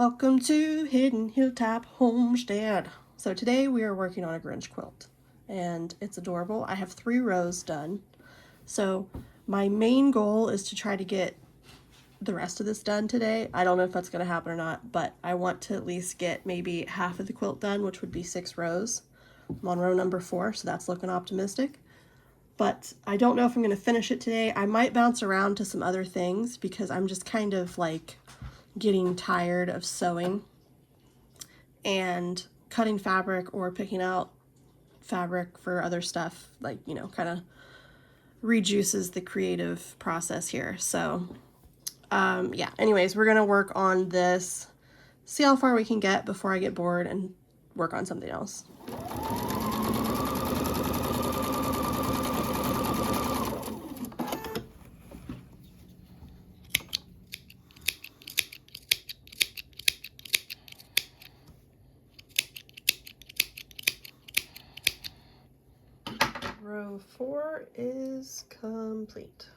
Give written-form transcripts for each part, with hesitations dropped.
Welcome to Hidden Hilltop Homestead. So today we are working on a Grinch quilt and it's adorable. I have 3 rows done. So my main goal is to try to get the rest of this done today. I don't know if that's going to happen or not, but I want to at least get maybe half of the quilt done, which would be 6 rows. I'm on row number 4, so that's looking optimistic. But I don't know if I'm going to finish it today. I might bounce around to some other things because I'm just kind of like getting tired of sewing and cutting fabric or picking out fabric for other stuff, like, you know, kind of rejuices the creative process here. So yeah, anyways, we're gonna work on this, see how far we can get before I get bored and work on something else. Row 4 is complete.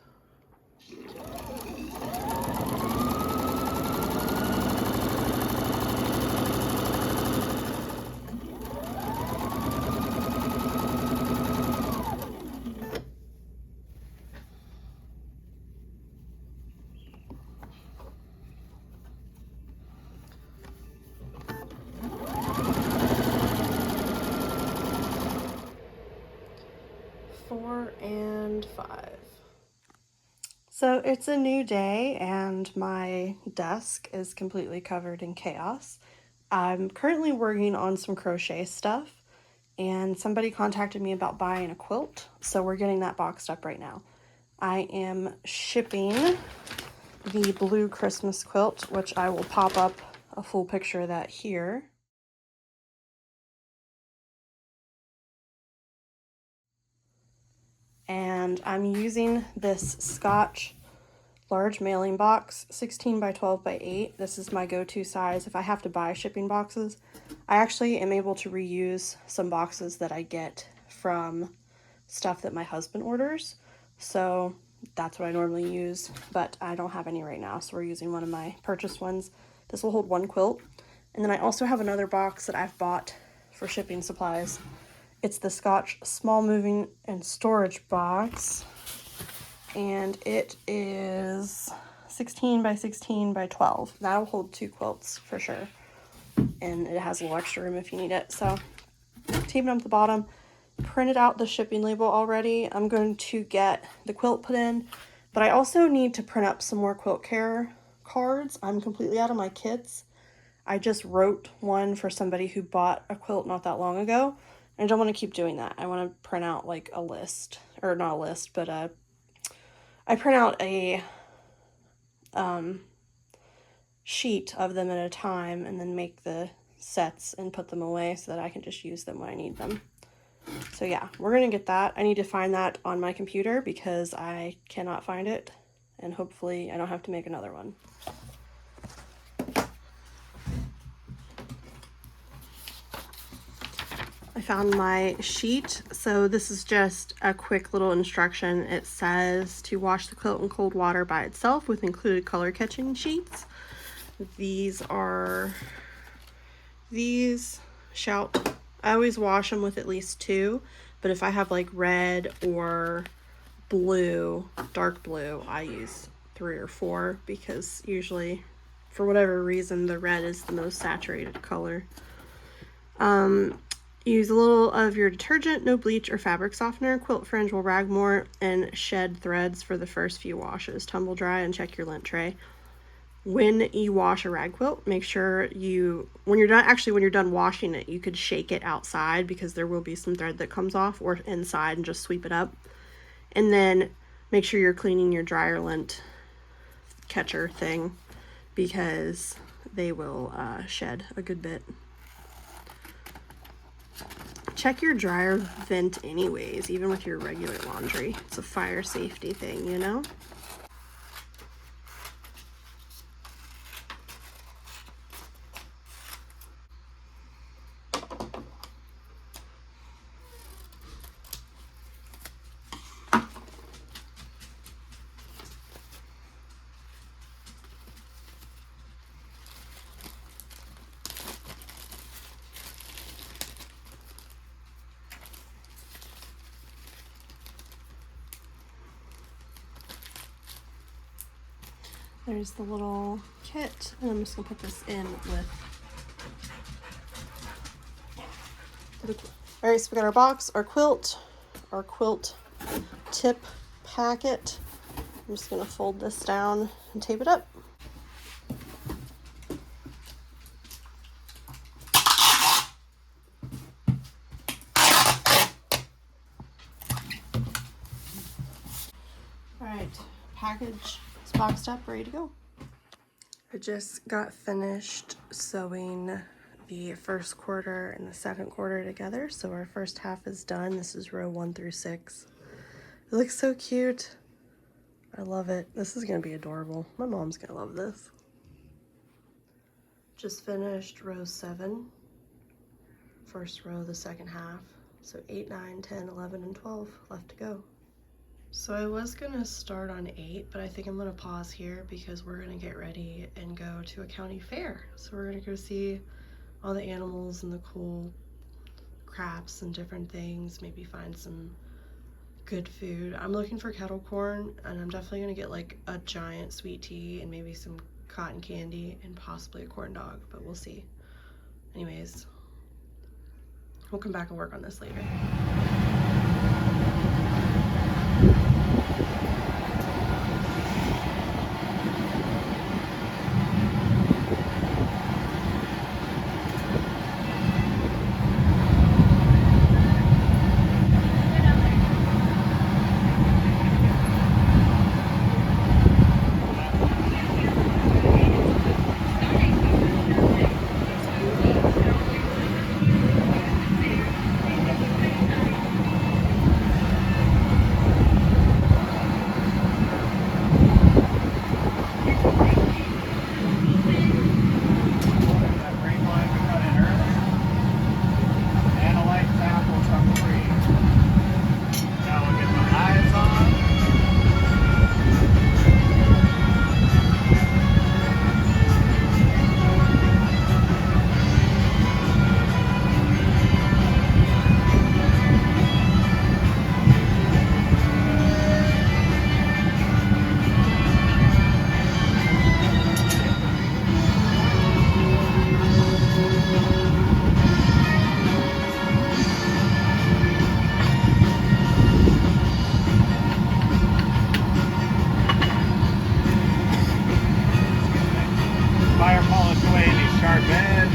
And 5. So it's a new day and my desk is completely covered in chaos. I'm currently working on some crochet stuff and somebody contacted me about buying a quilt, so we're getting that boxed up right now. I am shipping the blue Christmas quilt, which I will pop up a full picture of that here. And I'm using this Scotch large mailing box, 16 by 12 by 8. This is my go-to size if I have to buy shipping boxes. I actually am able to reuse some boxes that I get from stuff that my husband orders. So that's what I normally use, but I don't have any right now, so we're using one of my purchased ones. This will hold 1 quilt. And then I also have another box that I've bought for shipping supplies. It's the Scotch Small Moving and Storage Box, and it is 16 by 16 by 12. That'll hold 2 quilts for sure, and it has a little extra room if you need it. So taping up the bottom, printed out the shipping label already. I'm going to get the quilt put in, but I also need to print up some more quilt care cards. I'm completely out of my kits. I just wrote one for somebody who bought a quilt not that long ago. I don't want to keep doing that. I want to print out like a list, or not a list, but I print out a sheet of them at a time and then make the sets and put them away so that I can just use them when I need them. So yeah, we're gonna get that. I need to find that on my computer because I cannot find it, and hopefully I don't have to make another one. I found my sheet. So this is just a quick little instruction. It says to wash the quilt in cold water by itself with included color catching sheets. I always wash them with at least 2, but if I have like red or blue, dark blue, I use 3 or 4 because usually, for whatever reason, the red is the most saturated color. Use a little of your detergent, no bleach or fabric softener. Quilt fringe will rag more and shed threads for the first few washes. Tumble dry and check your lint tray. When you wash a rag quilt, make sure when you're done washing it, you could shake it outside because there will be some thread that comes off, or inside and just sweep it up. And then make sure you're cleaning your dryer lint catcher thing because they will shed a good bit. Check your dryer vent anyways, even with your regular laundry. It's a fire safety thing, you know? There's the little kit, and I'm just gonna put this in with the quilt. All right, so we got our box, our quilt tip packet. I'm just gonna fold this down and tape it up. All right, package is boxed up, ready to go. I just got finished sewing the first quarter and the second quarter together. So our first half is done. This is row 1 through 6. It looks so cute. I love it. This is gonna be adorable. My mom's gonna love this. Just finished row 7. First row, the second half. So 8, 9, 10, 11, and 12 left to go. So I was gonna start on 8, but I think I'm gonna pause here because we're gonna get ready and go to a county fair. So we're gonna go see all the animals and the cool crafts and different things, maybe find some good food. I'm looking for kettle corn, and I'm definitely gonna get like a giant sweet tea and maybe some cotton candy and possibly a corn dog, but we'll see. Anyways, we'll come back and work on this later. Fire polish away any sharp edge.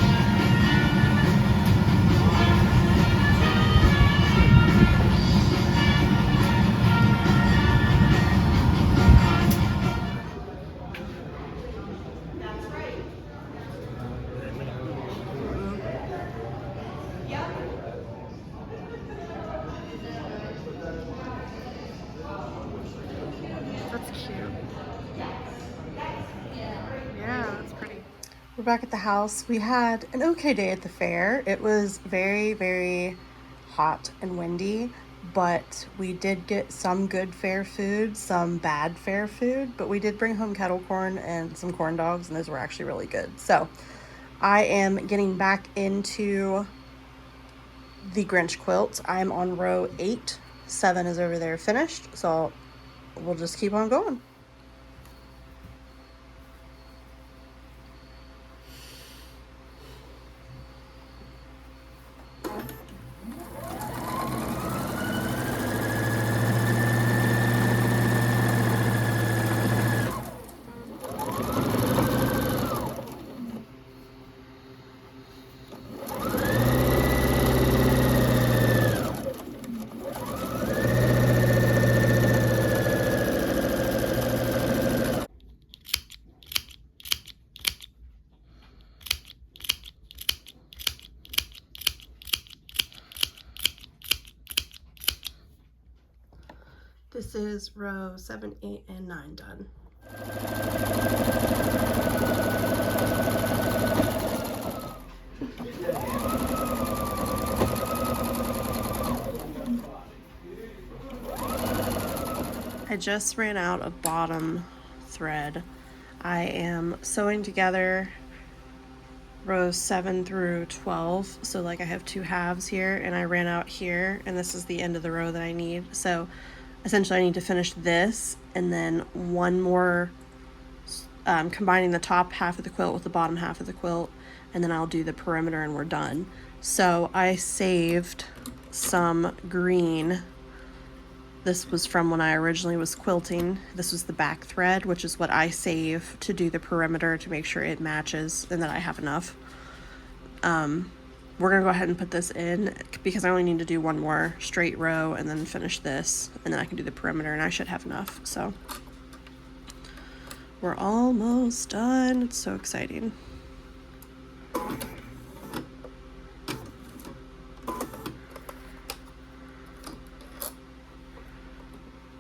That's cute. Yeah, that's pretty. We're back at the house. We had an okay day at the fair. It was very, very hot and windy, but we did get some good fair food, some bad fair food, but we did bring home kettle corn and some corn dogs, and those were actually really good. So I am getting back into the Grinch quilt. I'm on row 8. 7 is over there finished, so we'll just keep on going. This is row 7, 8, and 9 done. I just ran out of bottom thread. I am sewing together rows 7 through 12, so like I have 2 halves here, and I ran out here, and this is the end of the row that I need. So essentially I need to finish this and then one more combining the top half of the quilt with the bottom half of the quilt, and then I'll do the perimeter and we're done. So I saved some green. This was from when I originally was quilting. This was the back thread, which is what I save to do the perimeter to make sure it matches and that I have enough. We're gonna go ahead and put this in because I only need to do one more straight row and then finish this, and then I can do the perimeter and I should have enough. So we're almost done. It's so exciting.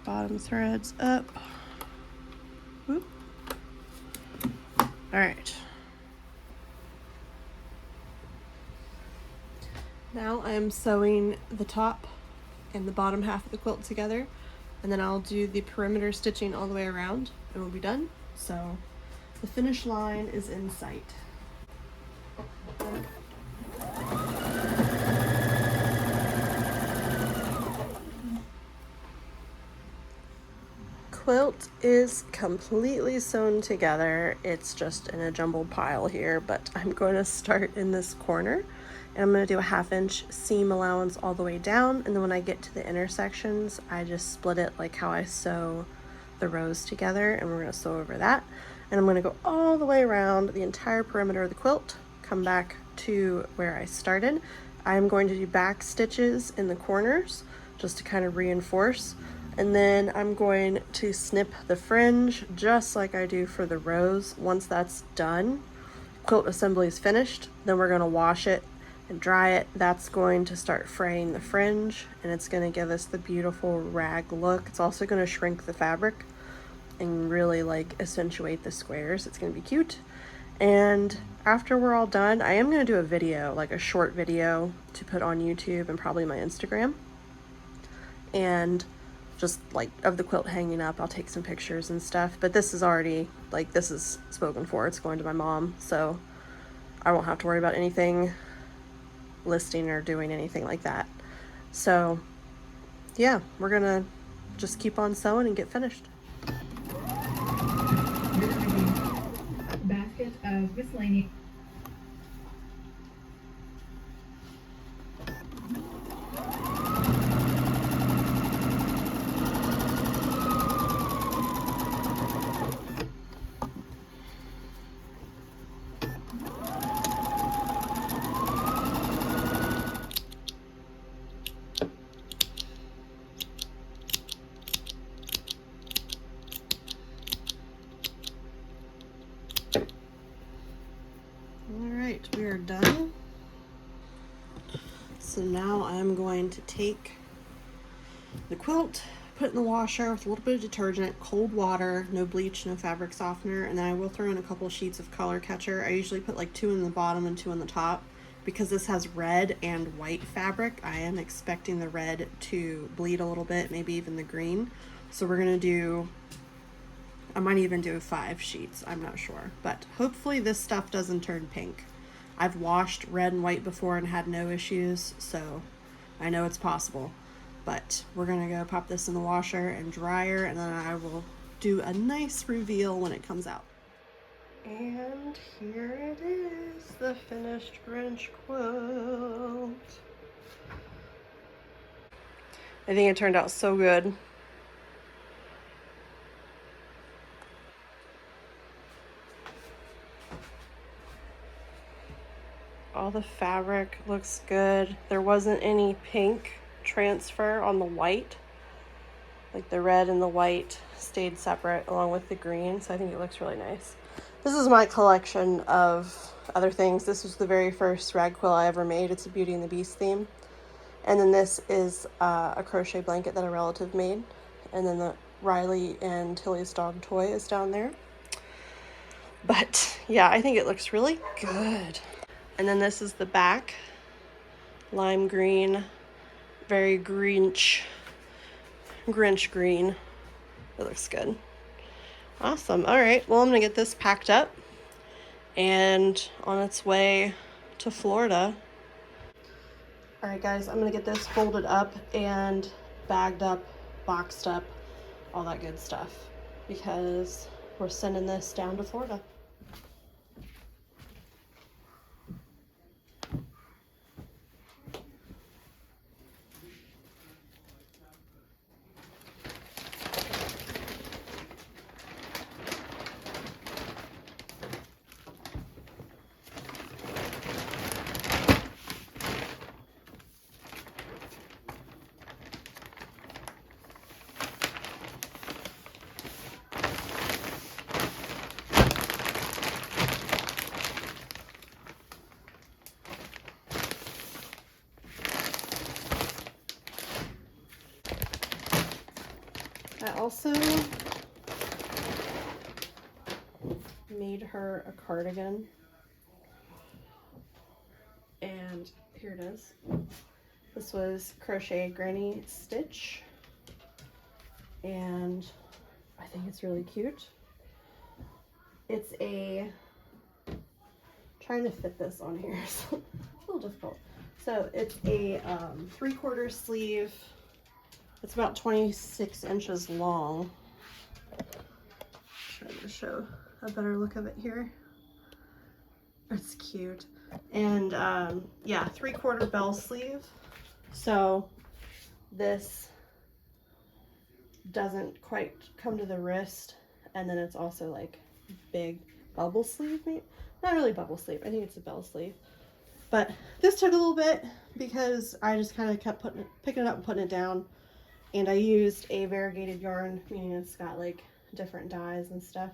Bottom threads up. Whoop. All right. Now I am sewing the top and the bottom half of the quilt together, and then I'll do the perimeter stitching all the way around and we'll be done. So the finish line is in sight. Quilt is completely sewn together. It's just in a jumbled pile here, but I'm going to start in this corner and I'm going to do a 1/2 inch seam allowance all the way down, and then when I get to the intersections I just split it like how I sew the rows together, and we're going to sew over that, and I'm going to go all the way around the entire perimeter of the quilt, come back to where I started. I'm going to do back stitches in the corners just to kind of reinforce, and then I'm going to snip the fringe just like I do for the rows. Once that's done, quilt assembly is finished, then we're going to wash it and dry it. That's going to start fraying the fringe, and it's going to give us the beautiful rag look. It's also going to shrink the fabric and really like accentuate the squares. It's going to be cute. And after we're all done, I am going to do a video, like a short video to put on YouTube and probably my Instagram, and just like of the quilt hanging up. I'll take some pictures and stuff, but this is already like, this is spoken for. It's going to my mom, so I won't have to worry about anything listing or doing anything like that. So yeah, we're gonna just keep on sewing and get finished. Basket of miscellaneous. Alright, we are done. So now I'm going to take the quilt, put it in the washer with a little bit of detergent, cold water, no bleach, no fabric softener, and then I will throw in a couple sheets of color catcher. I usually put like 2 in the bottom and 2 on the top. Because this has red and white fabric, I am expecting the red to bleed a little bit, maybe even the green. So we're gonna do, I might even do 5 sheets, I'm not sure. But hopefully this stuff doesn't turn pink. I've washed red and white before and had no issues, so I know it's possible. But we're gonna go pop this in the washer and dryer, and then I will do a nice reveal when it comes out. And here it is, the finished Grinch quilt. I think it turned out so good. All the fabric looks good. There wasn't any pink transfer on the white. Like the red and the white stayed separate along with the green, so I think it looks really nice. This is my collection of other things. This was the very first rag quilt I ever made. It's a Beauty and the Beast theme. And then this is a crochet blanket that a relative made. And then the Riley and Tilly's dog toy is down there. But yeah, I think it looks really good. And then this is the back. Lime green, very Grinch green. It looks good. Awesome. All right, well, I'm gonna get this packed up and on its way to Florida. All right, guys, I'm gonna get this folded up and bagged up, boxed up, all that good stuff, because we're sending this down to Florida. I also made her a cardigan, and here it is. This was crochet granny stitch, and I think it's really cute. It's trying to fit this on here, so it's a little difficult. So it's a 3/4 sleeve. It's about 26 inches long. Trying to show a better look of it here. It's cute. And yeah, 3/4 bell sleeve. So this doesn't quite come to the wrist. And then it's also like big bubble sleeve, maybe? Not really bubble sleeve. I think it's a bell sleeve. But this took a little bit because I just kind of kept picking it up and putting it down. And I used a variegated yarn, meaning it's got like different dyes and stuff.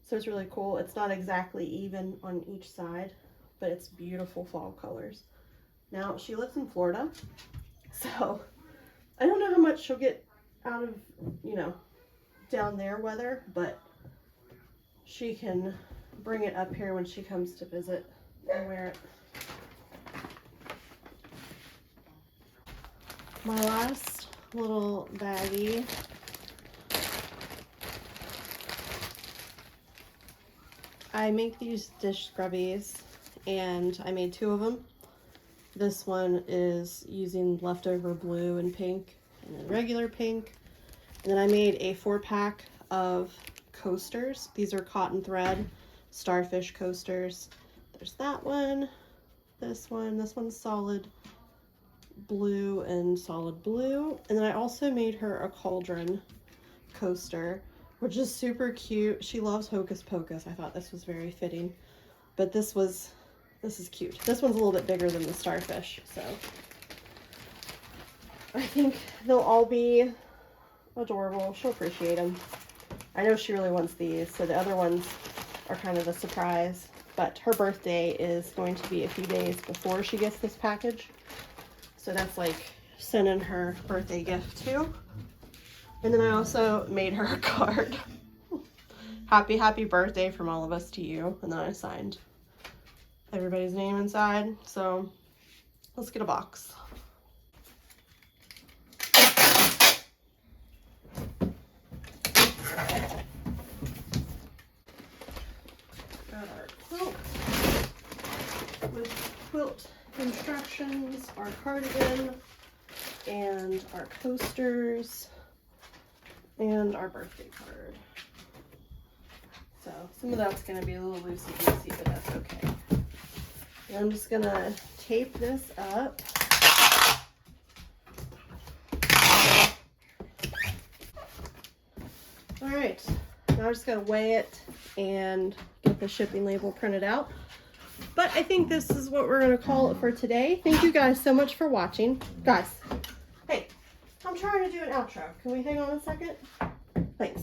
So it's really cool. It's not exactly even on each side, but it's beautiful fall colors. Now, she lives in Florida, so I don't know how much she'll get out of, you know, down there weather, but she can bring it up here when she comes to visit and wear it. My last little baggie I make these dish scrubbies, and I made 2 of them. This one is using leftover blue and pink and then regular pink, and then I made a 4-pack of coasters. These are cotton thread starfish coasters. There's that one, this one's solid blue and solid blue. And then I also made her a cauldron coaster, which is super cute. She loves Hocus Pocus. I thought this was very fitting, but this is cute. This one's a little bit bigger than the starfish, so I think they'll all be adorable. She'll appreciate them. I know she really wants these, so the other ones are kind of a surprise, but her birthday is going to be a few days before she gets this package, so that's like sending her birthday gift too. And then I also made her a card. Happy birthday from all of us to you. And then I signed everybody's name inside. So let's get a box. Got our quilt with quilt instructions, our cardigan, and our coasters, and our birthday card. So some of that's going to be a little loosey-goosey, but that's okay. And I'm just going to tape this up. All right, now I'm just going to weigh it and get the shipping label printed out. But I think this is what we're going to call it for today. Thank you guys so much for watching. Guys, hey, I'm trying to do an outro. Can we hang on a second? Thanks.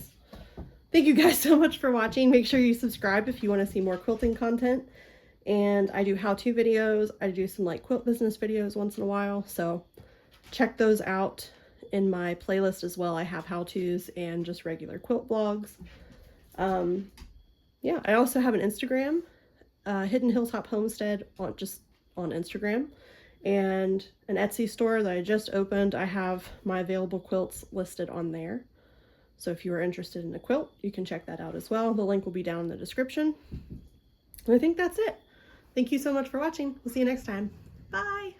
Thank you guys so much for watching. Make sure you subscribe if you want to see more quilting content. And I do how-to videos. I do some like quilt business videos once in a while. So check those out in my playlist as well. I have how-tos and just regular quilt blogs. Yeah, I also have an Instagram, Hidden Hilltop Homestead on Instagram, and an Etsy store that I just opened. I have my available quilts listed on there. So if you are interested in a quilt, you can check that out as well. The link will be down in the description. And I think that's it. Thank you so much for watching. We'll see you next time. Bye.